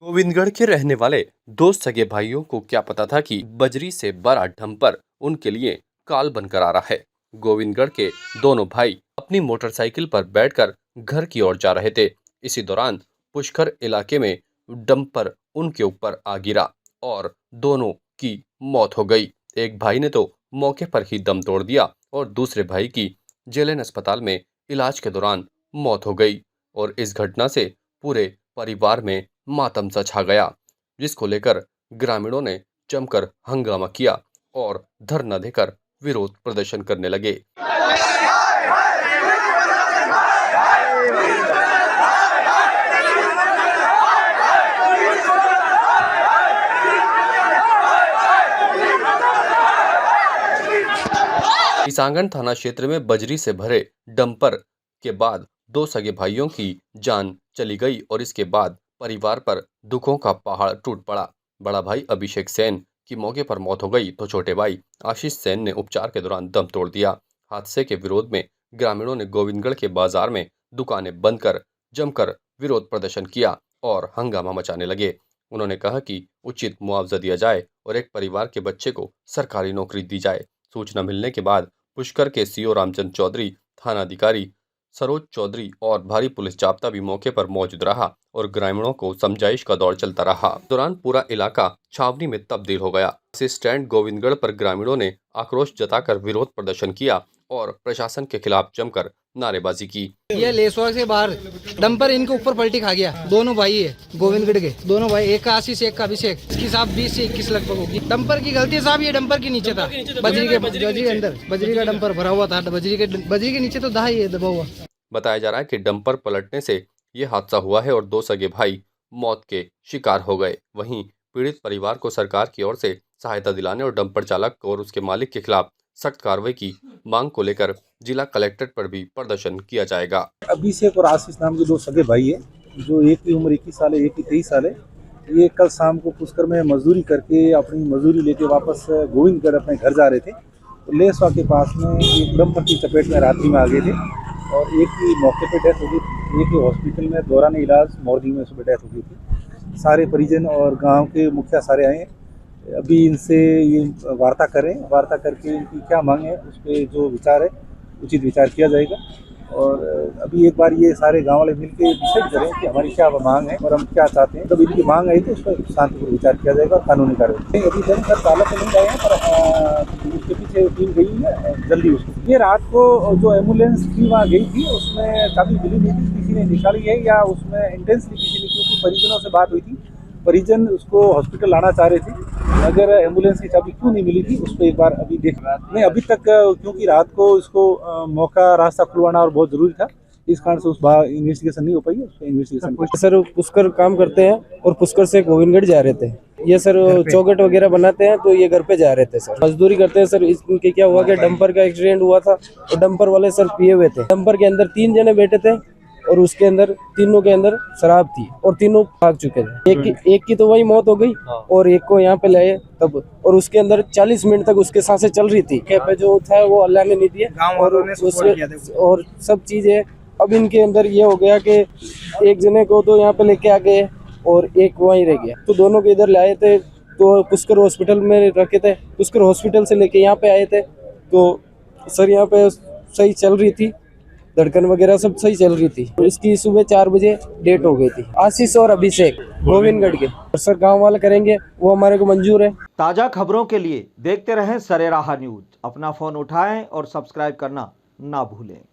गोविंदगढ़ के रहने वाले दो सगे भाइयों को क्या पता था कि बजरी से बड़ा डंपर उनके लिए काल बनकर आ रहा है। गोविंदगढ़ के दोनों भाई अपनी मोटरसाइकिल पर बैठकर घर की ओर जा रहे थे। इसी दौरान पुष्कर इलाके में डंपर उनके ऊपर आ गिरा और दोनों की मौत हो गई। एक भाई ने तो मौके पर ही दम तोड़ दिया और दूसरे भाई की जेएलएन अस्पताल में इलाज के दौरान मौत हो गई। और इस घटना से पूरे परिवार में मातम सा छा गया, जिसको लेकर ग्रामीणों ने जमकर हंगामा किया और धरना देकर विरोध प्रदर्शन करने लगे। किसांगण थाना क्षेत्र में बजरी से भरे डंपर के बाद दो सगे भाइयों की जान चली गई और इसके बाद परिवार पर दुखों का पहाड़ टूट पड़ा। बड़ा भाई अभिषेक सेन की मौके पर मौत हो गई तो छोटे भाई आशीष सेन ने उपचार के दौरान दम तोड़ दिया। हादसे के विरोध में ग्रामीणों ने गोविंदगढ़ के बाजार में दुकानें बंद कर जमकर विरोध प्रदर्शन किया और हंगामा मचाने लगे। उन्होंने कहा कि उचित मुआवजा दिया जाए और एक परिवार के बच्चे को सरकारी नौकरी दी जाए। सूचना मिलने के बाद पुष्कर के सीओ रामचंद्र चौधरी, थानाधिकारी सरोज चौधरी और भारी पुलिस जाब्ता भी मौके पर मौजूद रहा और ग्रामीणों को समझाइश का दौर चलता रहा। दौरान पूरा इलाका छावनी में तब्दील हो गया। इस स्टैंड गोविंदगढ़ पर ग्रामीणों ने आक्रोश जताकर विरोध प्रदर्शन किया और प्रशासन के खिलाफ जमकर नारेबाजी की। ये लेसवा से बाहर डंपर इनके ऊपर पलटी खा गया। दोनों भाई है गोविंदगढ़ के, दोनों भाई, एक का आशीष एक का अभिषेक। इसकी साहब 20 से 21 लगभग होगी। डंपर की गलती साहब, ये डंपर के नीचे था, बजरी के अंदर बजरी का डंपर भरा हुआ था। बजरी के नीचे तो दहा ही है दबा हुआ। बताया जा रहा है कि डंपर पलटने से ये हादसा हुआ है और दो सगे भाई मौत के शिकार हो गए। वहीं पीड़ित परिवार को सरकार की ओर से सहायता दिलाने और डंपर चालक और उसके मालिक के खिलाफ सख्त कार्रवाई की मांग को लेकर जिला कलेक्ट्रेट पर भी प्रदर्शन किया जाएगा। अभिषेक और आशीष नाम के दो सगे भाई है, जो एक की उम्र 21 साल है, एक की 23 साल है। ये कल शाम को पुष्कर में मजदूरी करके अपनी मजदूरी लेके वापस गोविंदगढ़ अपने घर जा रहे थे तो लेसवा के पास में एक डंपर की चपेट में रात्रि में आ गए थे और एक की मौके पे डेथ हो गई, एक की हॉस्पिटल में दौरान इलाज मॉर्निंग में सुबह डेथ हो गई थी। सारे परिजन और गांव के मुखिया सारे आए। अभी इनसे ये वार्ता करके इनकी क्या मांग है उस पर जो विचार है उचित विचार किया जाएगा। और अभी एक बार ये सारे गांव वाले मिलकर डिसाइड करें कि हमारी क्या मांग है और हम क्या चाहते हैं। तब इनकी मांग आई तो उस पर शांतिपूर्ण विचार किया जाएगा और कानूनी कार्रवाई। अभी सर चालक नहीं आए हैं पर उसके पीछे टीम गई है जल्दी उसको। ये रात को जो एम्बुलेंस थी वहाँ गई थी, उसमें चाबी मिली नहीं थी, किसी ने निकाली है या उसमें इंटेंसली किसी ने, क्योंकि परिजनों से बात हुई थी, परिजन उसको हॉस्पिटल लाना चाह रहे थे। अगर एम्बुलेंस की चाबी क्यों नहीं मिली थी उस पर एक बार अभी देख नहीं अभी तक, क्योंकि रात को इसको मौका रास्ता खुलवाना और बहुत जरूरी था, इस कारण से उस बार इन्वेस्टिगेशन नहीं हो पाई है। उस पर इन्वेस्टिगेशन सर पुष्कर काम करते हैं और पुष्कर से गोविंदगढ़ जा रहे थे। ये सर चौखट वगैरह बनाते हैं तो ये घर पे जा रहे थे सर, मजदूरी करते हैं सर। इनके क्या हुआ कि डंपर का एक्सीडेंट हुआ था और डंपर वाले सर पिए हुए थे। डंपर के अंदर 3 जने बैठे थे और उसके अंदर तीनों के अंदर शराब थी और तीनों भाग चुके थे। एक की तो वही मौत हो गई और एक को यहाँ पे लाए तब, और उसके अंदर 40 मिनट तक उसके सांसें चल रही थी। पे जो था वो अल्लाह ने नहीं दिया और सब चीजें। अब इनके अंदर ये हो गया कि एक जने को तो यहाँ पे लेके आ गए और एक वहीं रह गया, तो दोनों को इधर लाए थे तो पुष्कर हॉस्पिटल में रखे थे। पुष्कर हॉस्पिटल से लेके यहाँ पे आए थे तो सर यहाँ पे सही चल रही थी, धड़कन वगैरह सब सही चल रही थी। इसकी सुबह 4 बजे डेट हो गई थी। आशीष और अभिषेक गोविंदगढ़ के सर गांव वाले करेंगे, वो हमारे को मंजूर है। ताज़ा खबरों के लिए देखते रहें सरेराह न्यूज। अपना फोन उठाएं और सब्सक्राइब करना ना भूलें।